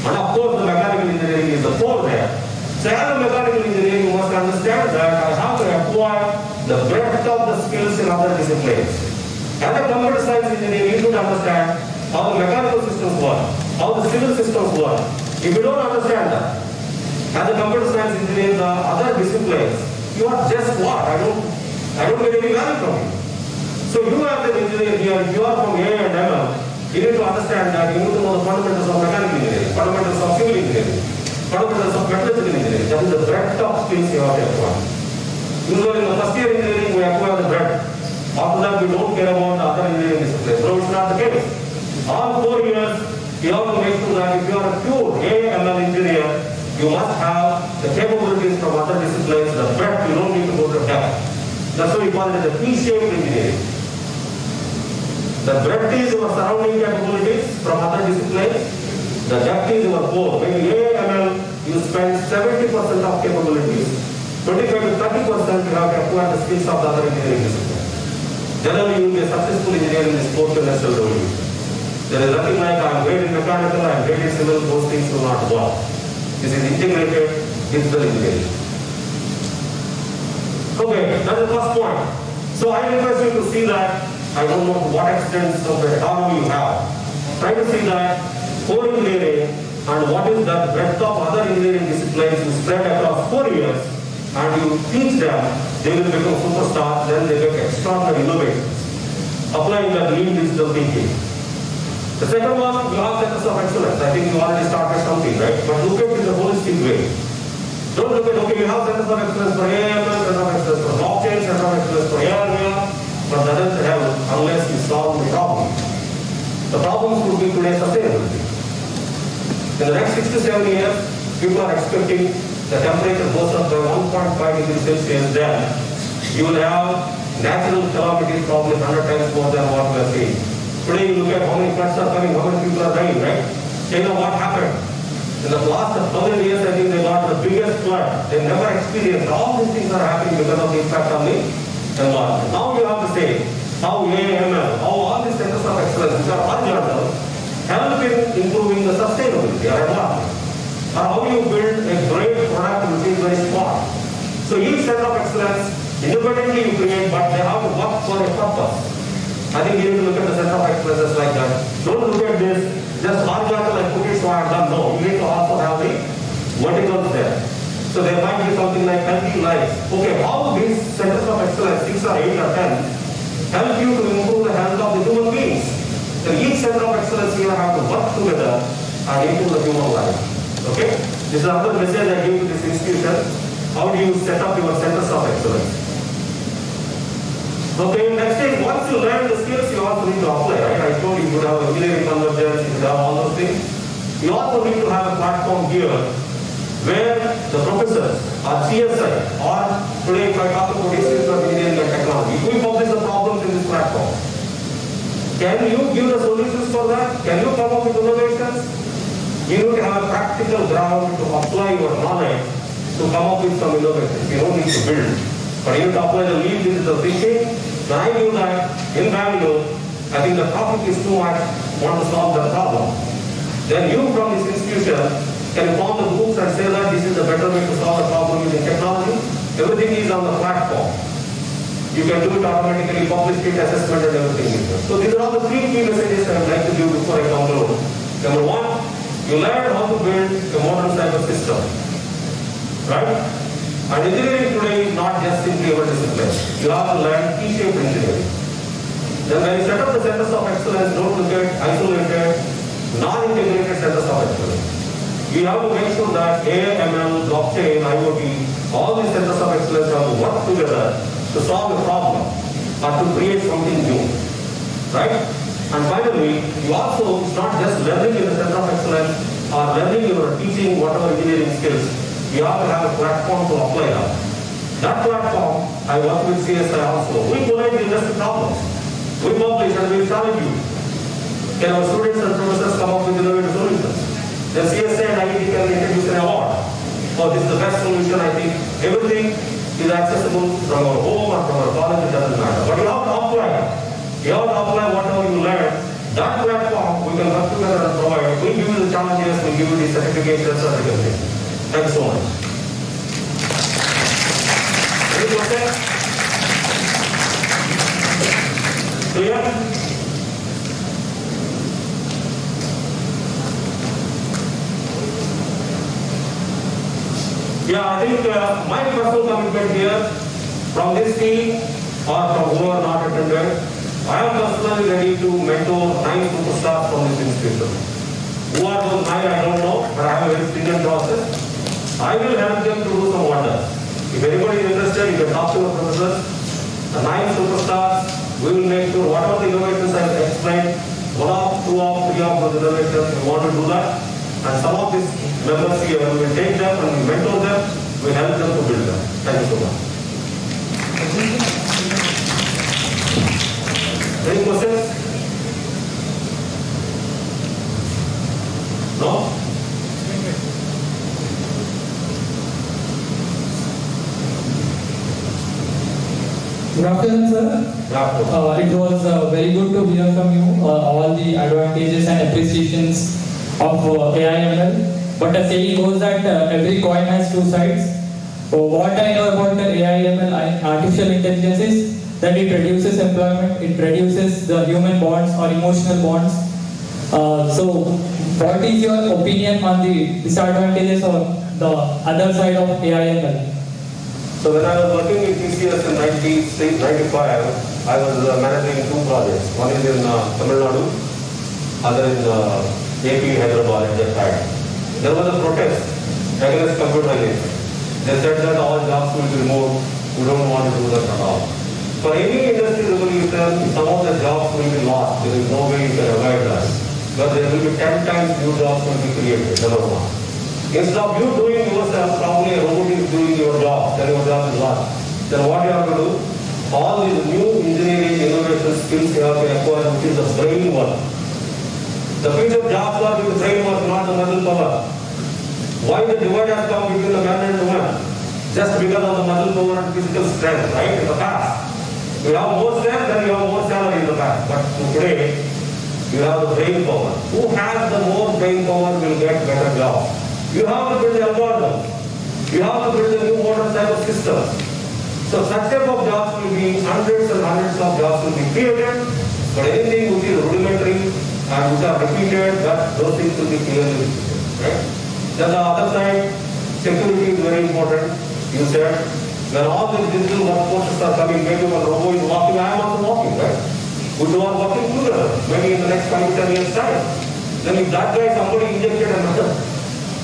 And of course the mechanical engineering is the core there. So as a mechanical engineer, you must understand that I have to acquire the breadth of the skills in other disciplines. As a computer science engineer, you should understand how the mechanical systems work, how the civil systems work. If you don't understand that, as a computer science engineer, the other disciplines, you are just what? I don't get any value from you. So you as an engineer here, you are from AI and ML, you need to understand that you need to know the fundamentals of mechanical engineering, fundamentals of civil engineering, fundamentals of metallurgical engineering. That is the breadth of skills you have to acquire. Usually in the first year engineering, we acquire the breadth. After that, we don't care about the other engineering disciplines. No, it's not the case. All 4 years, you have to make sure that if you are a pure AI/ML engineer, you must have the capabilities from other disciplines, the breadth, you don't need to go to depth. That's why we call it the T-shaped engineering. The breadth is your surrounding capabilities from other disciplines. The depth is your core. When you AI/ML, you spend 70% of capabilities. 25 to 30% you have to acquire the skills of the other engineering disciplines. Generally, you will be a successful engineer in this portion SLW. There is nothing like I am great in mechanical, I am great in civil, those things will not work. This is integrated digital engineering. Okay, that's the first point. So I request you to see that, I don't know to what extent of the autonomy you have. Try to see that core engineering and what is the breadth of other engineering disciplines you spread across 4 years and you teach them, they will become superstars, then they make extraordinary innovations. Applying that lean digital thinking. The second one, you have centers of excellence. I think you already started something, right? But look at it in a holistic way. Don't look at, okay, you have centers of excellence for AI/ML, centers of excellence for blockchain, centers of excellence for AR/VR, but that doesn't help unless you solve the problem. The problems could be today sustainability. In the next 6 to 7 years, people are expecting the temperature goes up by 1.5 degrees Celsius, then you will have natural calamities probably 100 times more than what we are seeing. Today you look at how many floods are coming, how many people are dying, right? You know what happened? In the last 1,000 years, I think they got the biggest flood. They never experienced. All these things are happening because of the impact on the environment. Now you have to say how AI/ML, how all these centers of excellence, which are horizontal, help in improving the sustainability of environment. or how you build a great product which is very smart. So each center of excellence, independently you create, but they have to work for a purpose. I think you need to look at the center of excellence like that. Don't look at this just horizontal and put it so I have done. No, you need to also have the verticals there. So there might be something like healthy life. Okay, how these centers of excellence, 6 or 8 or 10, help you to improve the health of the human beings. So each center of excellence here have to work together and improve the human life. Okay? This is another message I give to this institution. How do you set up your centers of excellence? Okay, next is once you learn the skills, you also need to apply, right? I told you you would have engineering convergence, you would have all those things. You also need to have a platform here where the professors or CSI or today if I talk about Institute of Engineering and Technology, we publish the problems in this platform. Can you give the solutions for that? Can you come up with innovations? You need to have a practical ground to apply your knowledge to come up with some innovations. You don't need to build. But you need to apply the lean digital thinking. When I do that in Bangalore, I think the topic is too much, want to solve that problem. Then you from this institution can form the groups and say that this is the better way to solve the problem using technology. Everything is on the platform. You can do it automatically, publish it, assessment and everything is there. So these are all the 3 key messages I would like to give before I conclude. Number 1, you learn how to build a modern cyber system. Right? And engineering today is not just simply about discipline. You have to learn T-shaped engineering. Then when you set up the centers of excellence, don't look at isolated, non-integrated centers of excellence. You have to make sure that AI, ML, blockchain, IoT, all these centers of excellence have to work together to solve a problem or to create something new. Right? And finally, you also, it's not just learning in the center of excellence or learning or teaching whatever engineering skills. You have to have a platform to apply that. That platform, I work with CSI also. We collect the industry problems. We publish and we challenge you. Can our students and professors come up with innovative solutions? Then CSI and IIT can introduce an award. Oh, this is the best solution, I think. Everything is accessible from our home or from our college, it doesn't matter. But you have to apply. You have to apply whatever you learn. That platform, we can work together and provide. We give you the challenges, we give you the certifications and everything. Thanks so much. Any questions? Clear? Yeah, I think my personal commitment here from this team or from who are not attended, I am personally ready to mentor 9 superstars from this institution. Who are those 9, I don't know, but I have a very stringent process. I will help them to do some wonders. If anybody is interested, you can talk to the professors. The 9 superstars, we will make sure whatever the innovations I have explained, 1 of, 2 of, 3 of those innovations, we want to do that. And some of these members here, we will take them and we mentor them, we help them to build them. Thank you so much. Any questions? No? Good afternoon, sir. It was very good to hear from you all the advantages and appreciations of AI/ML. But the saying goes that every coin has 2 sides. What I know about the AI/ML, artificial intelligence, is that it reduces employment, it reduces the human bonds or emotional bonds. So, what is your opinion on the disadvantages or the other side of AI/ML? So when I was working in TCS in 1995, I was managing 2 projects. One is in Tamil Nadu, other in AP Hyderabad at that time. There was a protest against computerization. They said that all jobs will be removed. We don't want to do that at all. For any industry revolution, some of the jobs will be lost. There is no way you can avoid that. But there will be 10 times new jobs will be created, number 1. Instead of you doing yourself, probably a robot is doing your job, then your job is lost. Then what you have to do? All these new engineering innovation skills you have to acquire, which is the brain work. The future jobs are with the brain work, not the muscle power. Why the divide has come between the man and woman? Just because of the muscle power and physical strength, right? In the past. You have more strength, then you have more salary in the past. But today, you have the brain power. Who has the more brain power will get better job. You have to build the algorithm. You have to build a new modern type of system. So such type of jobs will be hundreds and hundreds of jobs will be created, but anything which is rudimentary and which are repeated, that those things will be clearly repeated, right? Then the other side, security is very important. You said, when all these digital workforces are coming, maybe when robot is walking, I am also walking, right? We two are working together, maybe in the next 5 to 10 years time. Then if that guy, somebody injected another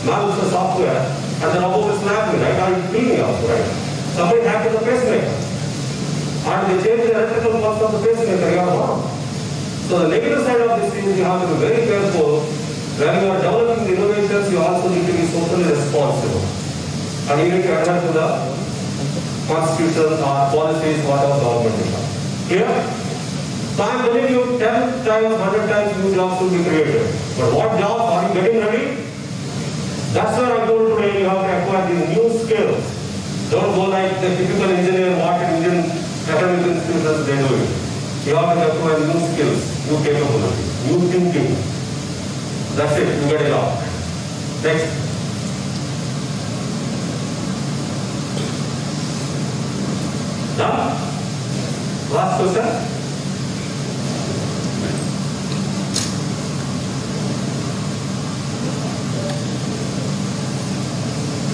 malicious software, and the robot will snap me, right? Or it will kill me also, right? Somebody hacked the pacemaker, and they changed the electrical pulse of the pacemaker, you are wrong. So the negative side of this is you have to be very careful. When you are developing the innovations, you also need to be socially responsible. And you need to adhere to the constitution or policies, whatever government is. Clear? So I am telling you 10 times, 100 times new jobs will be created. But what jobs are you getting ready? That's where I told today you have to acquire these new skills. Don't go like the typical engineer, what Indian academic institutions they do it. You have to acquire new skills, new capabilities, new thinking. That's it, you get a job. Next. Done? Last question?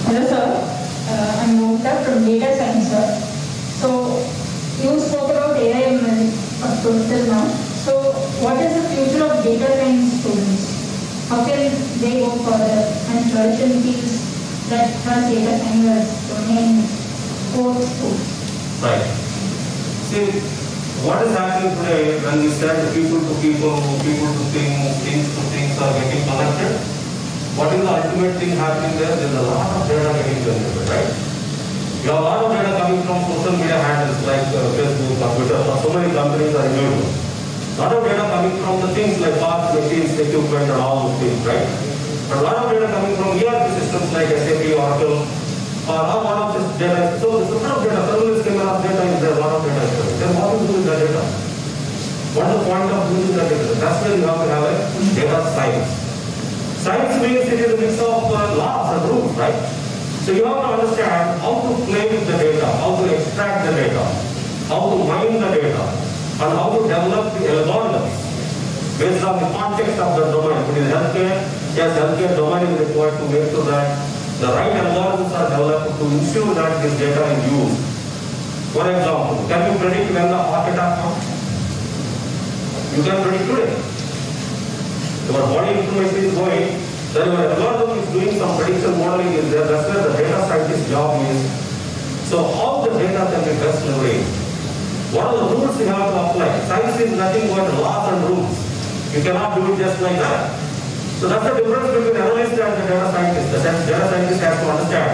Hello sir, I'm Mokta from Data Science sir. So you spoke about AI up till now. So what is the future of data science students? How can they go further and flourish in fields that has data science as domain core school? Right. See, what is happening today when we said people to people to things to things are getting connected? What is the ultimate thing happening there? There is a lot of data getting generated, right? You have a lot of data coming from social media handles like Facebook or Twitter, or so many companies are using. A lot of data coming from the things like parts, machines, equipment, and all those things, right? But a lot of data coming from ERP systems like SAP, Oracle, or a lot of this data. So there's a lot of data. Surveillance camera data is there, a lot of data is there. Then what do you do with that data? What is the point of using that data? That's where you have to have a data science. Science means it is a mix of laws and rules, right? So you have to understand how to play with the data, how to extract the data, how to mine the data, and how to develop the algorithms based on the context of the domain. If it is healthcare, yes, healthcare domain is required to make sure that the right algorithms are developed to ensure that this data is used. For example, can you predict when the heart attack comes? You can predict today. Your body information is going, then your algorithm is doing some prediction modeling is there. That's where the data scientist job is. So how the data can be best leveraged? What are the rules you have to apply? Science is nothing but laws and rules. You cannot do it just like that. So that's the difference between analyst and the data scientist. The data scientist has to understand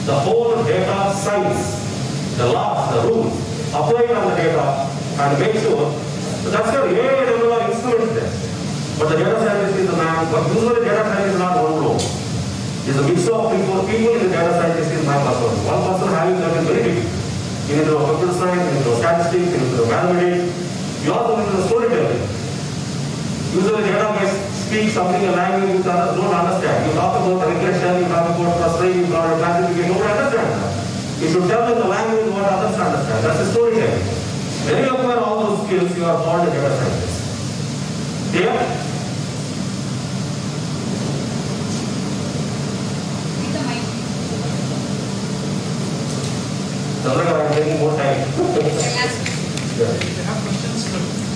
the whole data science, the laws, the rules, apply it on the data and make sure. So that's where AI and ML are instruments there. But the data scientist is the man, but usually data scientist is not one role. It's a mix of people in the data scientist is my person. One person having that is very big. You need to know computer science, you need to know statistics, you need to know mathematics. You also need to know storytelling. Usually data guys speak something, a language which others don't understand. You talk about regression, you talk about clustering, you talk about classification, nobody understands that. You should tell them the language what others understand. That's a storytelling. When you acquire all those skills, you are called a data scientist. Clear? I'm taking more time. Yeah.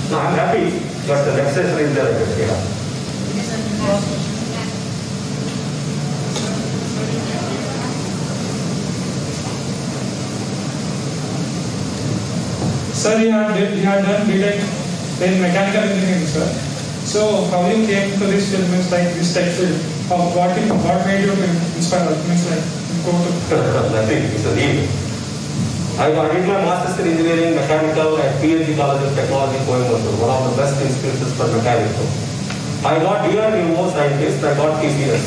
No, I'm happy, but the next session is there. Yeah. Sir, you had done BTech in mechanical engineering, sir. So how you came to this field, means like this tech field? What made you inspire? Means like go to. Nothing. It's a need. I did my master's in engineering, mechanical at PhD College of Technology, Coimbatore, one of the best institutions for mechanical. I got here in more scientist. I got TCS.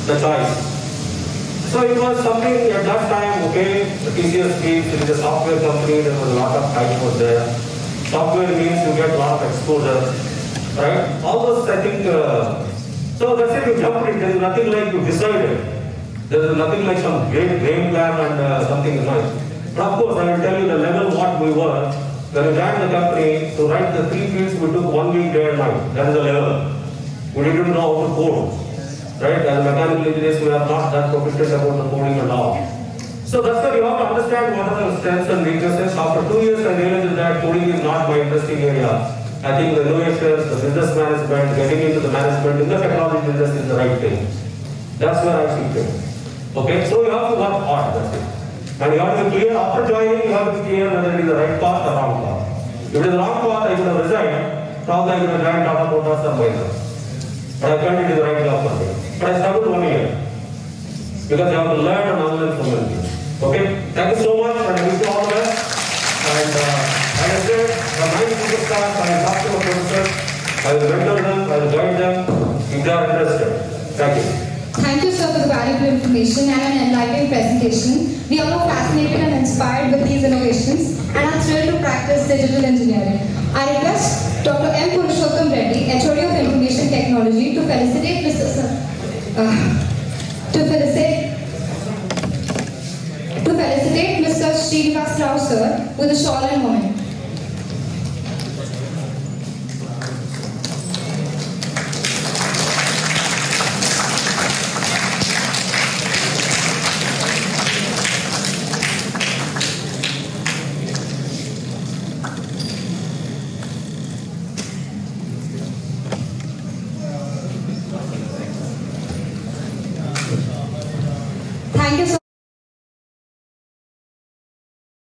The choice. So it was something at that time, okay, the TCS means it is a software company, there was a lot of hype was there. Software means you get a lot of exposure, right? All those, I think, So that's it, you jumped it. There is nothing like you decided. There is nothing like some great game plan and something nice. But of course, I will tell you the level what we were. When we ran the company, to write the 3 fields, we took 1 week, day and night. That is the level. We didn't know how to code. Right? As mechanical engineers, we are not that proficient about the coding and all. So that's why you have to understand what are the strengths and weaknesses. After 2 years, I realized that coding is not my interesting area. I think the innovations, the business management, getting into the management in the technology business is the right thing. That's where I see it. Okay, so you have to work hard, that's it. And you have to be clear, after joining, you have to be clear whether it is the right path or wrong path. If it is the wrong path, I would have resigned, probably I would have joined Tata Motors or Mahindra. But I felt it is the right job for me. But I struggled 1 year. Because you have to learn and unlearn so many things. Okay, thank you so much, and I wish you all the best. And as I said, the 9 superstars, I will talk to the professors, I will mentor them, I will guide them if they are interested. Thank you. Thank you, sir, for the valuable information and an enlightening presentation. We are all fascinated and inspired with these innovations and are thrilled to practice digital engineering. I request Dr. M. Purushottam Reddy, HOD of Information Technology, to felicitate Mr. Srinivas Rao, sir, with a shawl and moment.